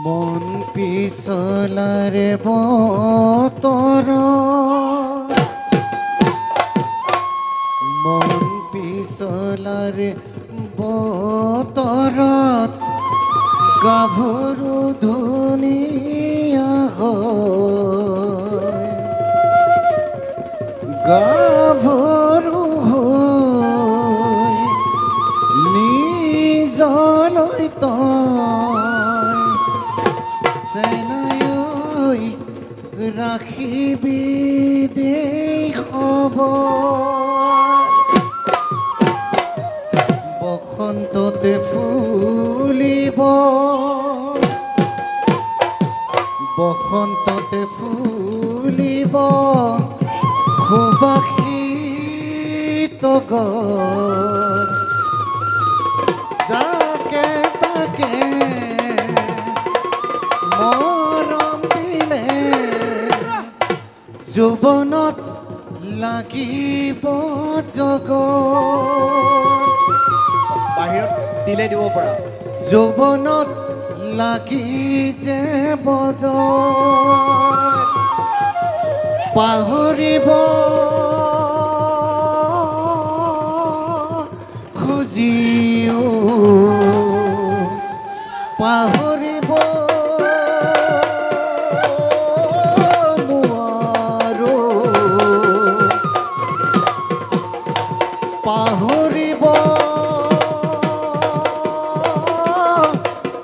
মন পিছলাৰে বতৰ মন পিছলাৰে বতৰত গাভৰু ধুনীয়া হয় গাভৰু হৈ নিজলৈ তই চেনাই ৰাখিবি দেই খবৰ বসন্ততে ফুলিব বসন্ততে ফুলিব সুবাসিত গছ যাকে তাকে মৰম দিলে যৌৱনত লাগিব জগত বাহিৰত দিলে দিব পৰা যৌৱনত লাগি যে বজাৰ পাহৰিব খুজিও পাহৰিব নোৱাৰো পাহৰিব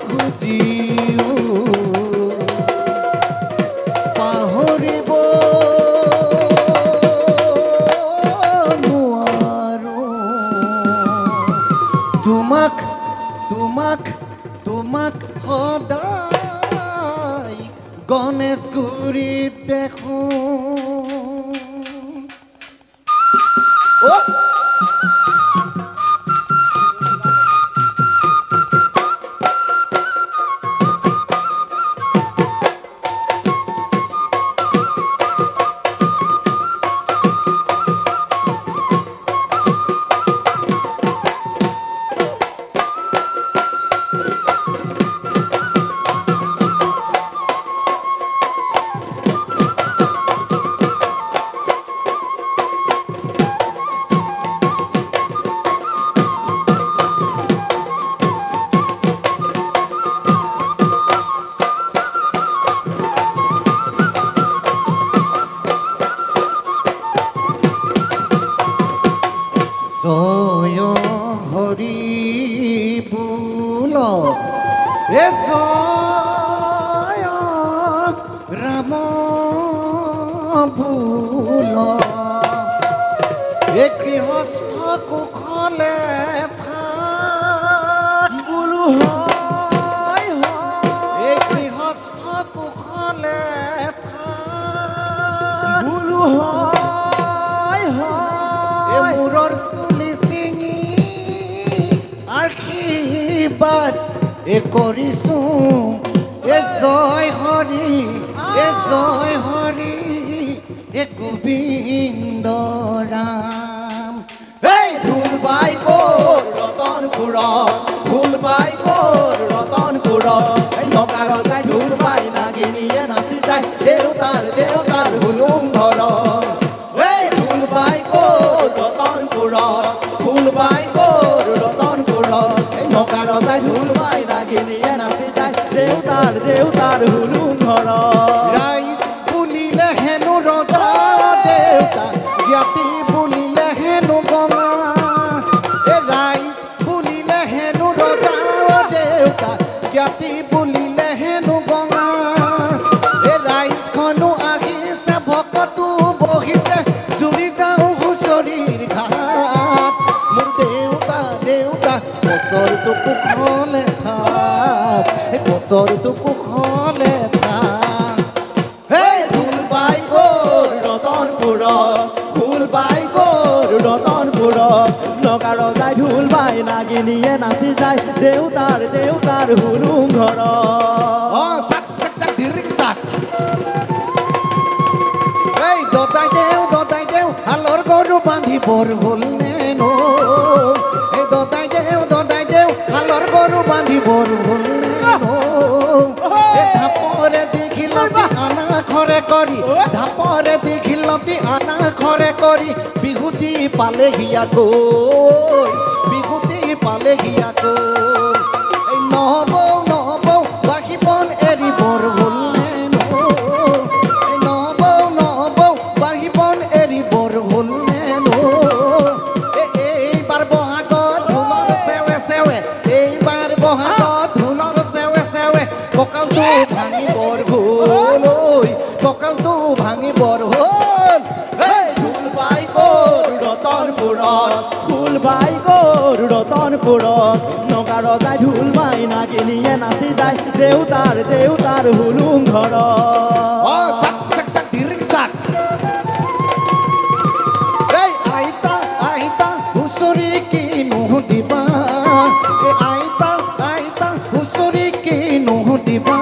খুজিও পাহৰিব নোৱাৰো তোমাক তোমাক তোমাক সদায় গণেশগুৰিত দেখো জয় হৰি বোল এ জয় ৰাম বোল এ গৃহস্থ কুশলে থাক বোলো হয় এ গৃহস্থ কুশলে থাক বোলো হয় মূৰৰ আশীৰ্বাদ এ কৰিছো এ জয় হৰি এ গোবিন্দ ৰাম এই ঢোল বাই গ'ল ৰতনপুৰত ঢোল বাই গ'ল ৰতনপুৰত এই নকা ৰজাই ঢোল বাই নাগিনীয়ে নাচি যায় দেউতাৰ হুলুম ঘৰত এই ঢোল বাই গ'ল ৰতনপুৰত ঢোল বাই গ'ল ৰতনপুৰত এই নকা ৰজাই ঢোল বাই নাগিনীয়ে নাচি যায় দেউতাৰ হুলুম ঘৰত ৰাইজ বুলিলে হেনো ৰজা দেউতা জ্ঞাতি বুলিলে হেনো গঙা এই ৰাইজ বুলিলে হেনো ৰজা দেউতা জ্ঞাতি বুলিলে হেনো গঙা এই ৰাইজখনো আহিছে ভকতো বহিছে জুৰি যাওঁ হুঁচৰিৰ ঘাট মোৰ দেউতা বছৰটো কুশলে থাক এই বছৰটো কুশলে থাক এই ঢোল বাই গ'ল ৰতনপুৰত ঢোল বাই গ'ল ৰতনপুৰত নকা ৰজাই ঢোল বাই নাগিনীয়ে নাচি যায় দেউতাৰ হুলুম ঘৰত এই দদাই দেও হালৰ গৰু বান্ধিবৰ হ'ল নে নো এই দদাই দেও হালৰ গৰু বান্ধিবৰ হ'ল নে নো পালেহি আকৌ বিহুতি পালেহি আকৌ এই নহবৌ নহবৌ বাঁহী বন এৰিবৰ হ'লনে নো এই নহবৌ নহবৌ বাঁহী বন এৰিবৰ হ'লনে নো এইবাৰ বহাগত ঢোলৰ চেৱে চেৱে এইবাৰ বহাগত ঢোলৰ চেৱে চেৱে কঁকালটো ভাঙিবৰ হ'ল ঐ কঁকালটো ভাঙিবৰ হ'ল ঢোল বাই গ'ল ৰতনপুৰত ঢোল বাই গ'ল ৰতনপুৰত নগা ৰজাই ঢোল বাই নাগিনীয়ে নাচি যায় দেউতাৰ হুলুম ঘৰত চাক চাক চাক দিৰিক চাক এই আইতা আইতা হুঁচৰি কিনো দিবা এই আইতা আইতা হুঁচৰি কিনো দিবা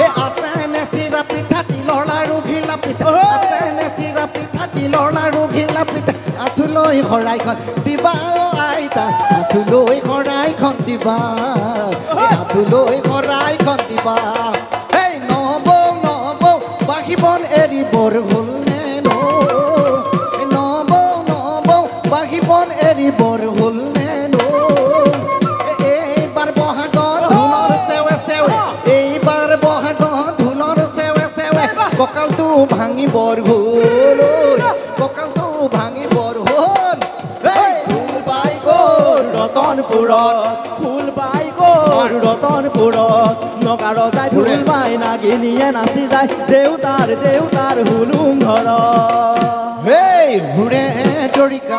এই আছে নে চিৰা পিঠা তিলৰ লাৰু ঘিলা পিঠা আছে নে চিৰা পিঠা তিলৰ লাৰু ঘিলা পিঠা আঁঠুলৈ শৰাইখন দিবা আইতা আঁঠুলৈ শৰাইখন দিবা আঁঠুলৈ শৰাইখন দিবা এই নহবৌ নহবৌ বাঁহী বন এৰিবৰ হ'লনে নো নহবৌ নহবৌ বাঁহী বন এৰিবৰ হ'লনে নো এইবাৰ বহাগত ঢোলৰ চেৱে চেৱে এইবাৰ বহাগত ঢোলৰ চেৱে চেৱে কঁকালটো ভাঙিবৰ হ'ল কঁকালটো ভাঙিবৰ হ'ল ঢোল বাই গ'ল ৰতনপুৰত ঢোল বাই গ'ল ৰতনপুৰত নগা ৰজাই ঢোল বাই নাগিনীয়ে নাচি যায় দেউতাৰ হুলুম ঘৰত হেই ঘূৰে দৰিকা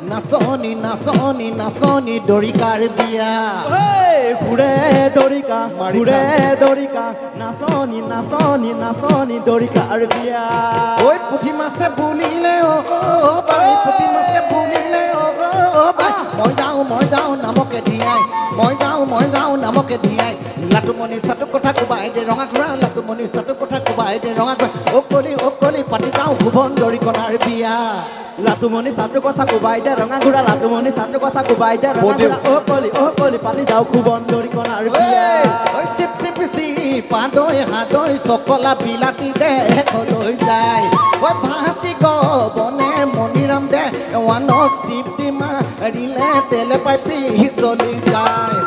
নাচনি নাচনি নাচনি দৰিকাৰ বিয়া ঘূৰে দৰিকা নাচনি নাচনি নাচনি দৰিকাৰ বিয়া ঐ পুঠি মাছে বুলিলে বাই পুঠি মাছে বুলিলে বাই মই যাওঁ নামকে ধিয়াই মই যাওঁ নামকে ধিয়াই লাটুমণি চাটু কথা কোবাই দে ৰঙা ঘোঁৰা লাটুমণি চাটু কথা কোবাই দে ৰঙা ঘোঁৰা অকলি পাতি যাওঁ ভুৱন দৰিকণাৰ বিয়া লাটুমণি চাটু কথা কোবাই দে ৰঙা ঘোঁৰা লাটুমণি চাটু কথা কোবাই দে ৰঙা ঘোঁৰা অকলি পাতি যাওঁ ভুৱন দৰিকণাৰ বিয়া চিপ চিপিচি পাদৈ হাদৈ চকলা বিলাতী দে লৈ যায় ঐ ভাতি গবনে মণিৰাম দে ওৱানক চিপ দি মাৰিলে তেলে পাইপি চলি যায়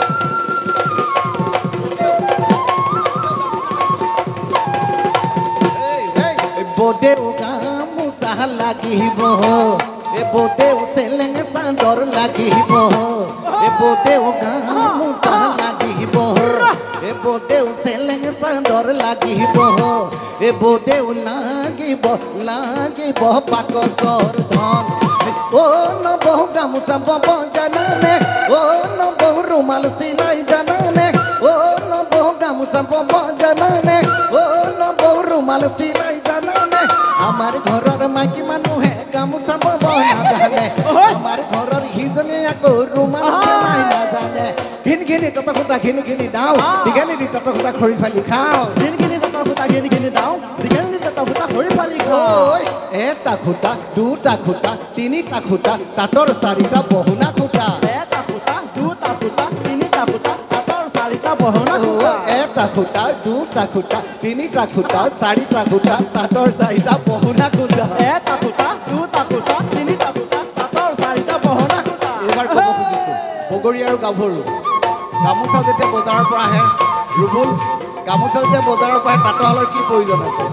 বদেউ গামোচা লাগিব বদেউ চেলেং চাদৰ লাগিব বদেউ গামোচা লাগিব বদেউ চেলেং চাদৰ লাগিব বদেউ লাগিব বাকচৰ ধন নবৌ গামোচা বব জানানে নবৌ ৰুমাল চিলাই জানানে নবৌ গামোচা বব জানানে নবৌ ৰুমাল চিলাই জানানে আমাৰ ঘৰৰ মাইকী মানুহে গামোচা বব নাজানে আমাৰ ঘৰৰ সিজনী আকৌ ৰুমাল চিলাই নাজানে ঘিনি তত খুটা ঘিনি দাও দীঘানি দি তত খুটা খৰি ফালি খাওঁ ঘিনি তত খুটা ঘিনি দাও দীঘানি তত খুটা খৰি ফালি খাওঁ এটা খুটা দুটা খুটা তিনিটা খুটা তাঁতৰ চাৰিটা বহনা খুটা এটা খুটা দুটা খুটা তিনিটা খুটা তাঁতৰ চাৰিটা বহনা খুটা এটা খুটা দুটা খুটা তিনিটা খুটা চাৰিটা খুটা তাঁতৰ চাৰিটা বহনা খুটা এটা খুটা দুটা খুটা তিনিটা খুটা তাঁতৰ চাৰিটা বহনা খুটা এইবাৰ ক'ব খুজিছোঁ বগৰী আৰু গাভৰু গামোচা যেতিয়া বজাৰৰ পৰা আহে ৰুবুল গামোচা যেতিয়া বজাৰৰ পৰা আহে তাঁতৰশালৰ কি প্ৰয়োজন আছে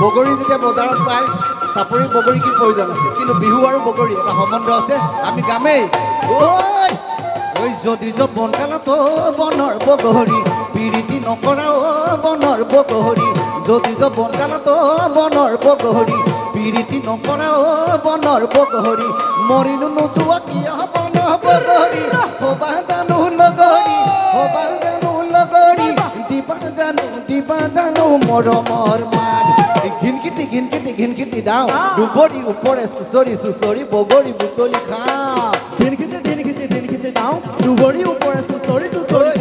বগৰী যেতিয়া বজাৰত পায় চাপৰি বগৰী কি প্ৰয়োজন আছে কিন্তু বিহু আৰু বগৰী এটা সম্বন্ধ আছে আমি গামেই ঐ যদি বনকালত বনৰ বগৰী পিৰিতি নকৰা বনৰ বগৰী যদি বনকালত বনৰ বগৰী পিৰিতি নকৰা বনৰ বগৰী মৰিনো নোযোৱা কিয় বন বগৰী হবা জানো লগৰী দিবা জানো মৰমৰ মান ঘিনকিটি দাও দুবৰি ওপৰে চুচৰি বগৰী বুটলি খাওঁ ঘিনকিটি দাও দুবৰি ওপৰে চুচৰি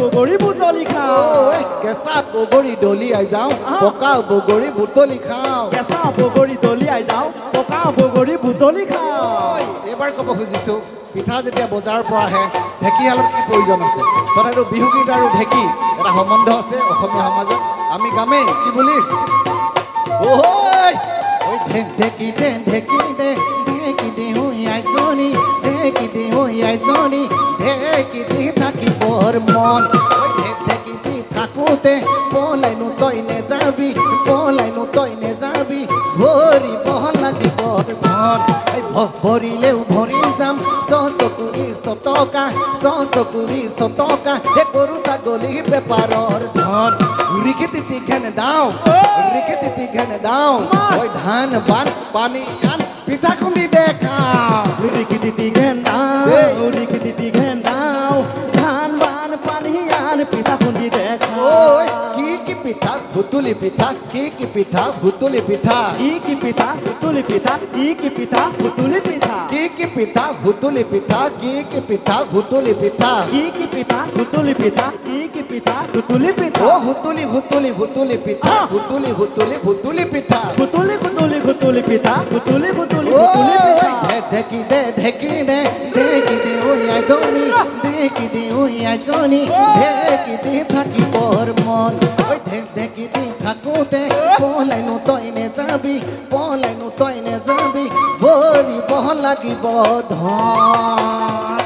বগৰী বুটলি খাওঁ কেঁচা বগৰী দলিয়াই যাওঁ পকা বগৰী বুটলি খাওঁ কেঁচা বগৰী দলিয়াই যাওঁ পকা বগৰী বুটলি খাওঁ এইবাৰ ক'ব খুজিছোঁ পিঠা যেতিয়া বজাৰৰ পৰা আহে ঢেঁকীশালত কি প্ৰয়োজন আছে তথাপিতো বিহুগীত আৰু ঢেঁকী এটা সম্বন্ধ আছে অসমীয়া সমাজত আমি গামেই কি বুলি ঢেঁকী দে আইজনী ঢেকি দি থাকিবৰ মন ঢেকি দি থাকোঁতে পলাইনো তই নেযাবি ভৰিব লাগিব ধন ভৰিলেও ভৰি যাম চকুৰি চটকা হে গৰু ছাগলী বেপাৰৰ ধন ৰিকেটি ঘেনে দাও ঐ ধান বান পানী আন পিঠা খুন্দি দেখা রিকিটি ঘেন দাও ধান বান পানি আন পিঠা খুন্দি দেখা ঐ কি পিঠা ভুতুলি পিঠা কি পিঠা ভুতুলি পিঠা কি পিঠা হুতুলি পিঠা কি পিঠা হুতুলি পিঠা কি পিঠা ভুতুলি পিঠা কি পিঠা ভুতুলি পিঠা কি পিঠা হুতুলি পিঠা কি পিঠা হুতুলি পিঠা ও ভুতুলি পিঠা ভুতুলি পিঠা হুতুলি পিঠা হুতুলি ও পিঠা ঢেকি দে ওই আইজনী ঢেকি দি থাকিবৰ মন ওই ঢেকি দি থাকোঁতে পলাইনো তই নেযাবি ভৰিব লাগিব ধন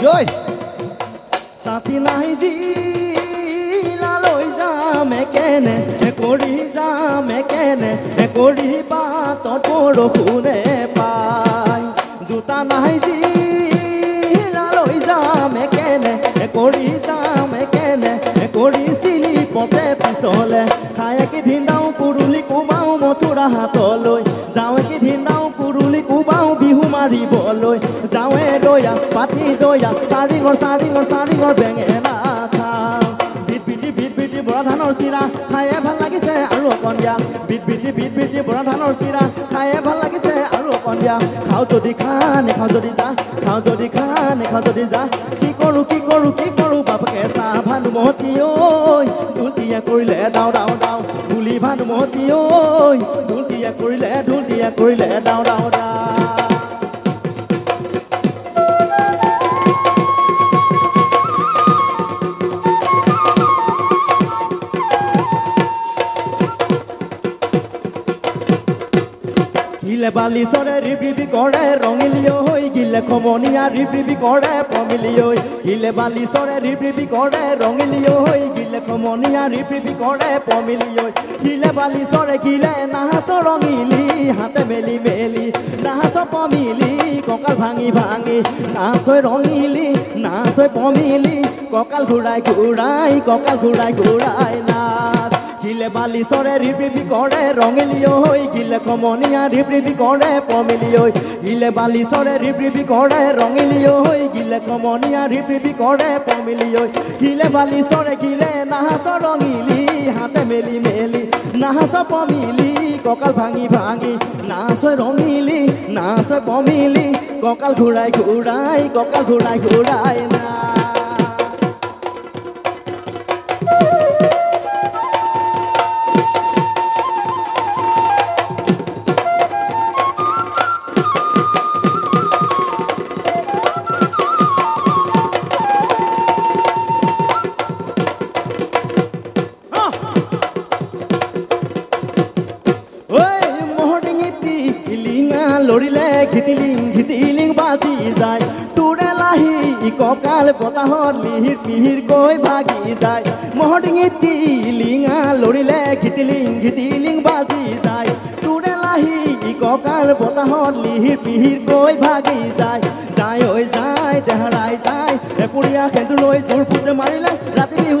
জয় সাথী নাই জিলালৈ যামে কেনে কৰি বাটত বৰষুণে পাই জোতা নাই জিলালৈ যামে কেনে কৰি চিলিপতে পিছলে খাই একেদিন যাওঁ কুৰুলি কোবাওঁ মথুৰা হাতলৈ যাওঁ একেদিন যাওঁ কুৰুলি কোবাওঁ বিহু মাৰিবলৈ যাওঁৱে দয়া পাতি দয়া চাৰিঙৰ বেঙেনা খাওঁ বিট বিটি বৰা ধানৰ চিৰা খায়ে ভাল লাগিছে আৰু অকণ দিয়া বিট বিটি বৰা ধানৰ চিৰা খায়ে ভাল লাগিছে আৰু অকণ দিয়া খাওঁ যদি খা নেখাওঁ যদি যা কি কৰোঁ বাপকে চাহ ভানুমতী ঐ ঢুলটিয়া কৰিলে দাও বুলি ভানুমতী ঐ ঢুলটিয়া কৰিলে দাও গিলে বালিচৰে ৰিপি কৰে ৰঙিলিও হৈ গিলে খমনীয়া ৰিপি কৰে পমিলি ঐ গিলে বালি চৰে ৰিপৰিপি কৰে ৰঙিলি ঐ গিলে কমনীয়া ৰিপৰিপি কৰে পমিলি ঐ গিলে বালি চৰে গিলে নাহাচ ৰঙিলি হাতে মেলি মেলি নাহাচ পমিলি কঁকাল ভাঙি ভাঙি নাচৈ ৰঙিলি নাচৈ পমিলি কঁকাল ঘূৰাই ঘূৰাই কঁকাল ঘূৰাই ঘূৰাই নাচ গিলে বালি চৰে ৰিপৰিপি কৰে ৰঙিলি ঐ গিলে কমনীয়া ৰিপৰিপি কৰে পমিলি ঐ গিলে বালি চৰে ৰিপৰিপি কৰে ৰঙিলি ঐ গিলে কমনীয়া ৰিপৰিপি কৰে পমিলি ঐ গিলে বালি চৰে গিলে নাহাচ ৰঙিলি হাতে মেলি মেলি নাহাচ পমিলি কঁকাল ভাঙি ভাঙি নাচৈ ৰঙিলি নাচৈ পমিলি কঁকাল ঘূৰাই ঘূৰাই কঁকাল ঘূৰাই ঘূৰাই না লৰিলে ঘিতিলিং ঘিতিলিং বাজি যায় তোৰে লাহি কঁকাল বতাহত লিহিৰ পিহিৰ কৈ ভাগি যায় মহডিঙিত টিলিঙা লৰিলে ঘিতিলিং ঘিতিলিং বাজি যায় তোৰে লাহি কঁকাল বতাহত লিহিৰ পিহিৰ কৈ ভাগি যায় যায় ঐ যায় দেহৰাই যায় এপুৰীয়া সেন্দুৰ লৈ জোৰ ফুটে মাৰিলে ৰাতি বিহু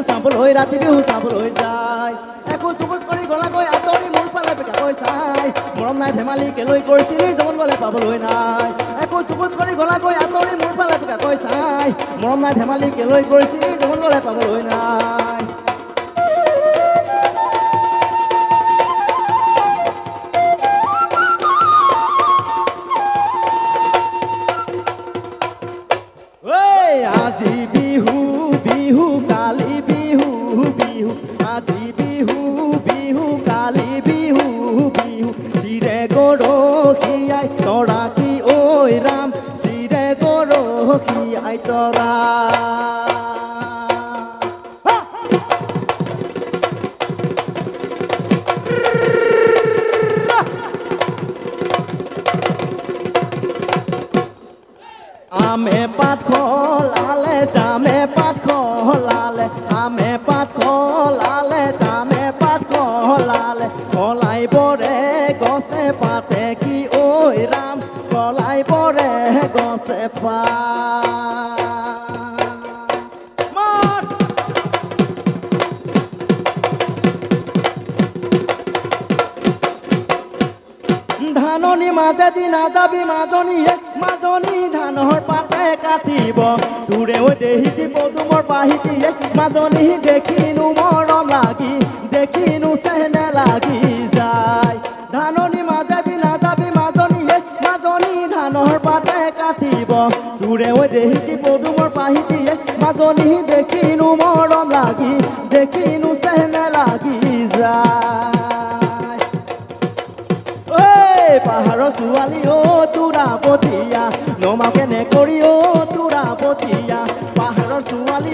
চাবলৈ যায় একোজ দুখোজ কৰি গলাকৈ আঁতৰি মোৰ ফালে বেকাকৈ চাই মৰম নাই ধেমালি কেলৈ কৰিছিলি জীৱন গ'লে পাবলৈ নাই একোজ দুখোজ কৰি গলাকৈ আঁতৰি মোৰ ফালে বেকাকৈ চাই মৰম নাই ধেমালি কেলৈ কৰিছিলি জীৱন গ'লে পাবলৈ নাই আজি বিহু বিহু কালি বিহু বিহু আজি বিহু বিহু কালি বিহু বিহু চিৰে গৰখীয়াই তৰা কি ঐ ৰাম চিৰে গৰখীয়াই তৰা আমে পাত খলালে জামে পাত খলালে আমে পাত খলালে জামে পাত খলালে খলাই পৰে গছে পাতে কি ঐ ৰাম খলাই পৰে গছে পাত ধাননি মাজেদি নাযাবি মাজনী ধানৰ পাতে কাটিব তোৰে ঐ দেহিতি পদুমৰ পাহিতি মাজনী দেখিনো মৰম লাগি দেখিনো চেহনে লাগি যায় ধাননি মাজেদি নাযাবি মাজনী ধানৰ পাতে কাটিব তোৰে ঐ দেহিতি পদুমৰ পাহিতি মাজনী দেখিনো মৰম লাগি দেখিনো চেহনে লাগি যায় পাহাৰৰ ছোৱালী তোৰা পতিয়া নমাও কেনে কৰি তোৰা পতিয়া পাহাৰৰ ছোৱালী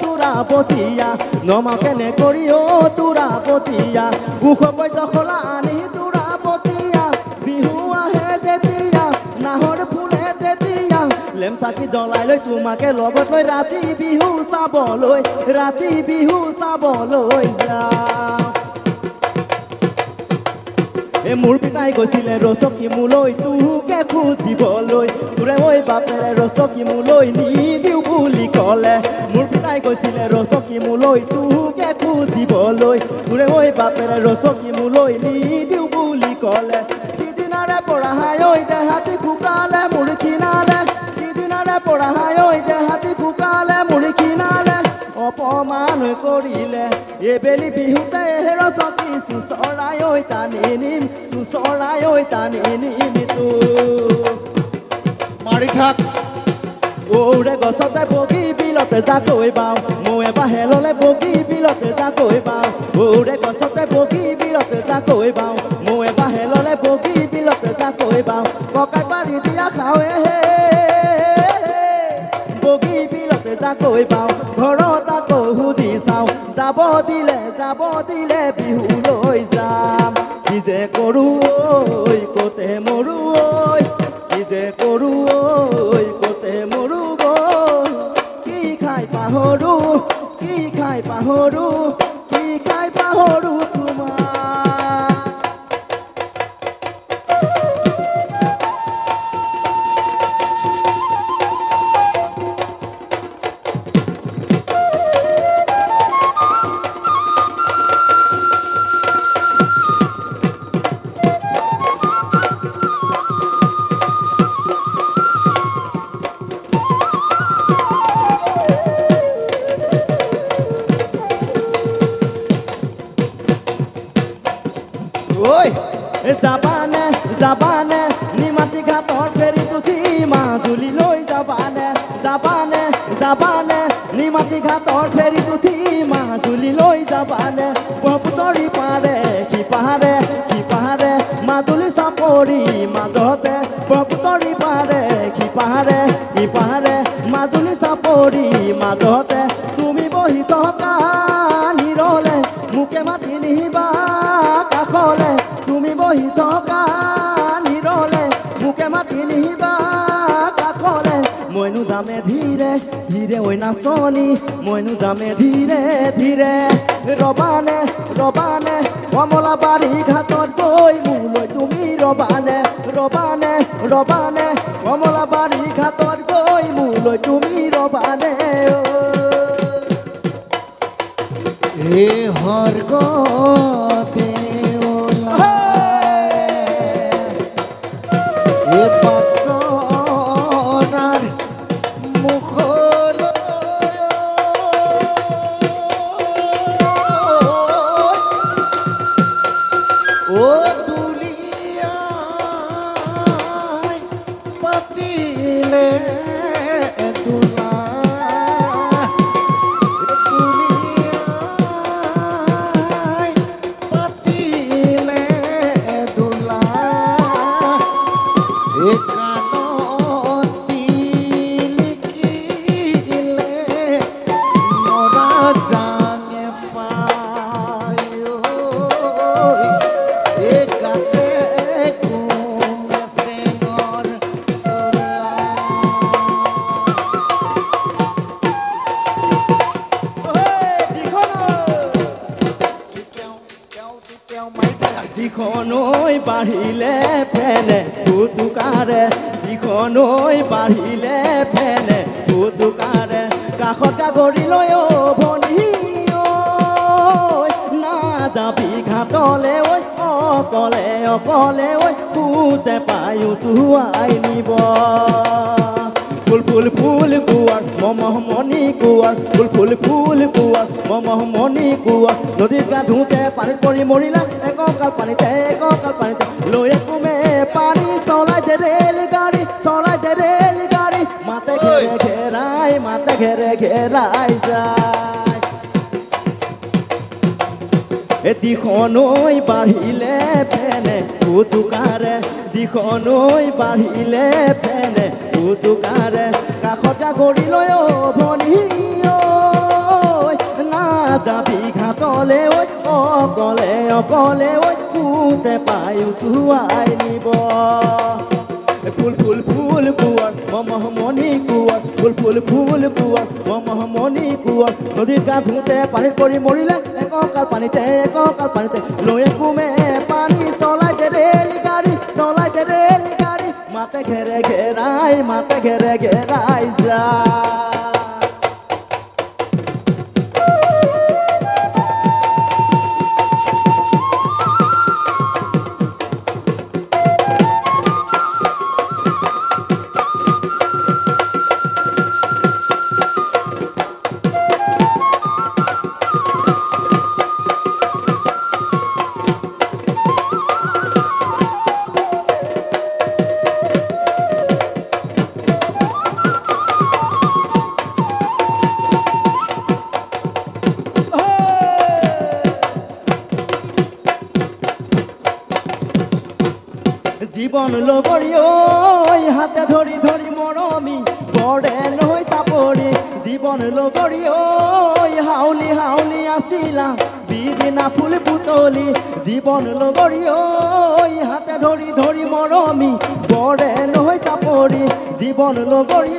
তোৰা পতিয়া নমাও কেনে কৰি তোৰা পতিয়া উখকৈ জখলা আনি তোৰা পতিয়া বিহু আহে যেতিয়া নাহৰ ফুলে তেতিয়া লেম চাকি জ্বলাই লৈ তোমাকে লগত লৈ ৰাতি বিহু চাবলৈ যাওঁ মোৰ পিতাই গৈছিলে ৰচকী মোলৈ তোকে খুজিবলৈ তোৰে ঐ বাপেৰে ৰচকী মোলৈ নিদিওঁ বুলি ক'লে মোৰ পিতাই গৈছিলে ৰচকী মোলৈ তোকে খুজিবলৈ তোৰে ঐ বাপেৰে ৰচকী মোলৈ নিদিওঁ বুলি ক'লে সিদিনাৰে পৰা হাই ঐ দেহাতি শুকালে মোৰ খিনালে সিদিনাৰে পৰা হাই ঐ দেহাতি শুকালে মোৰ খিনালে অপমান কৰিলে এবেলি বিহুতে ৰচকী চুচৰাই ঐ টানি নিম তো মাৰি থাক ঔৰে গছতে বগী বিলতে জাকৈ বাওঁ মই বাহে ল'লে বগী বিলতে জাকৈ বাওঁ ঔৰে গছতে বগী বিলতে জাকৈ বাওঁ মই বাহে ল'লে বগী বিলতে জাকৈ বাওঁ ককাই পাৰি দিয়া খাৱে বগী বিলতে জাকৈ বাওঁ ঘৰত আকৌ সুধি চাওঁ যাব দিলে বিহু লৈ যাম কি যে কৰোঁ ঐ ক'তে মৰোঁ ঐ কি যে কৰোঁ ঐ ক'তে মৰোঁ গৈ পাহৰো তোমাক যাবানে নিমাতী ঘাটৰ ফেৰীত উঠি মাজুলীলৈ যাবানে নিমাতী ঘাটৰ ফেৰীত উঠি মাজুলীলৈ যাবানে ব্ৰহ্মপুত্ৰৰ পাৰে সিপাৰে মাজুলী চাপৰি মাজতে ব্ৰহ্মপুত্ৰৰ পাৰে সিপাৰে মাজুলী চাপৰি মাজতে তুমি বহি থকা নিৰলে মোকে মাতি নিবা কাষলে তুমি বহি থকা নিৰলে মোকে মাতি নিবা কাষলে মইনো যামে ধীৰে ঐ নাচনী মইনো যামে ধীৰে ৰবানে কমলাবাৰী ঘাটত গৈ মোলৈ তুমি ৰবানে কমলাবাৰী ঘাটত গৈ মোলৈ তুমি ৰবানে এ হৰ্গ দিখনৈ বাঢ়িলে ফেনে ফুটুকাৰে কাষত কাগৰি লৈ ভনী নাযাবি ঘাটলে ঐ অকলে ঐ পুতে পায়ো তুৱাই নিব ফুল কুৱাৰ মমহমণি কুৱাৰ ফুল কুৱাৰ মমহমণি কুৱাৰ নদীত গা ধুওঁতে পানীত পৰি মৰিলা এককাল পানীতে লৈ কুমে পানী চলাই দে ৰেল গাড়ী মাতে ঘেৰাই যায় দিখনৈ বাঢ়িলে ফেনে ফুটুকাৰে কাষত কাগৰি লৈ ভনী নাযাবি ঘাটলে ঐ অকলে ঐ পুতে পায়ো তুৱাই নিব ফুল কুৱাৰ মমহমণি কুৱাৰ ফুল কুৱাৰ মমহমণি কুৱাৰ নদীত গা ধুওঁতে পানীত পৰি মৰিলে এককাল পানীতে লৈ কুমে পানী চলাই দে ৰেল গাড়ী মাতে ঘেৰাই যায় জীবন লগৰী হাতে ধৰি মৰমী বৰে নহয় চাপৰি জীবন লগৰী হাউলি আছিলা বিদিনা ফুল পুতলি জীবন লগৰী হাতে ধৰি মৰমী বৰে নহয় চাপৰি জীবন লগৰী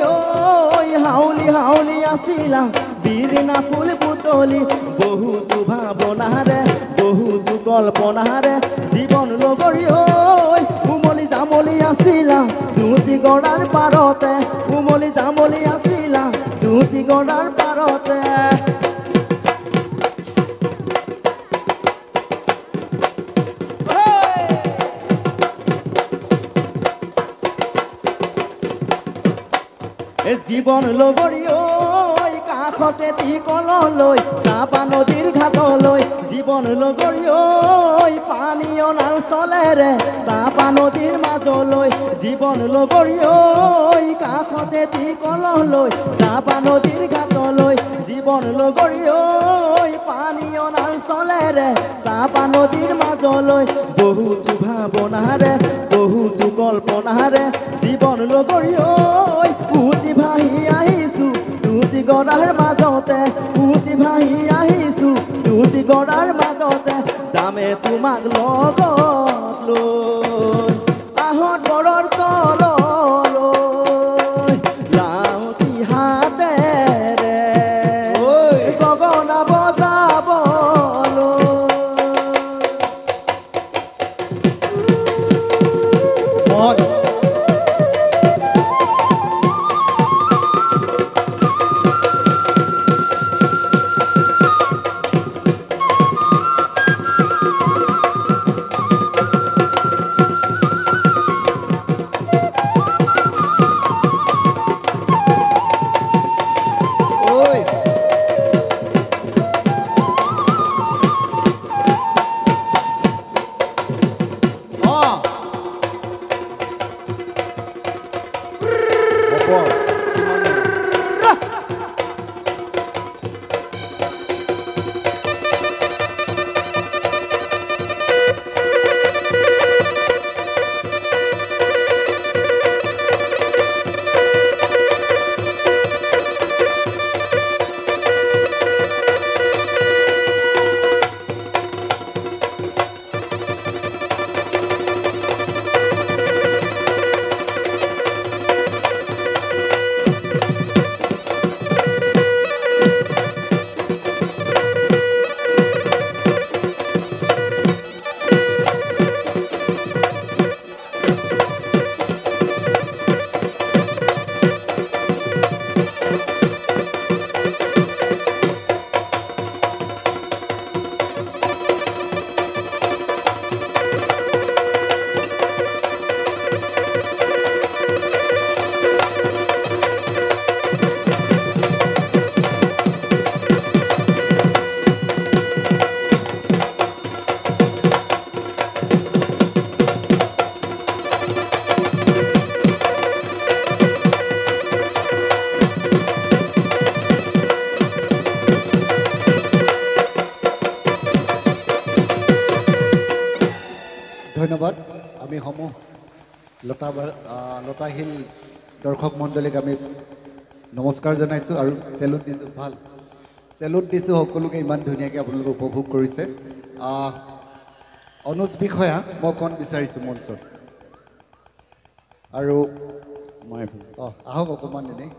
হাউলি আছিলা বিৰিণা ফুল পুতলি বহুতো ভাৱনাৰে বহুতো কল্পনাৰে জীৱন লগৰী হৈ উমলি জামলি আছিলা দুটি গড়াৰ পাৰতে উমলি জামলি আছিলা দুটি গড়াৰ পাৰতে জীৱন লগৰী ঐ কাষতে টিকললৈ চাপা নদীৰ ঘাটলৈ জীৱন লগৰী ঐ পানী অনাৰ চলেৰে চাপা নদীৰ মাজলৈ জীৱন লগৰী ঐ কাষতে টিকললৈ চাপা নদীৰ ঘাটলৈ জীৱন লগৰী ঐ পানী অনাৰ চলেৰে চাপা নদীৰ মাজলৈ বহুতো ভাৱনাৰে বহুতো কল্পনাৰে জীৱন লগৰী ঐ উটি ভাহি আহিছো দুটি গড়াৰ মাজতে উটি ভাহি আহিছো দুটি গড়াৰ মাজতে যামে তোমাক লগত লৈ আহত গড়ৰ তললৈ লাউতি হাতেৰে গগনা বজাবলৈ ধন্যবাদ আমি সমূহ লতাশিল দৰ্শক মণ্ডলীক আমি নমস্কাৰ জনাইছোঁ আৰু চেলুট দিছোঁ ভাল চেলুট দিছোঁ সকলোকে ইমান ধুনীয়াকৈ আপোনালোকে উপভোগ কৰিছে অনুজ বিষয়া মই অকণ বিচাৰিছোঁ মঞ্চত আৰু আহক অকণমান এনেই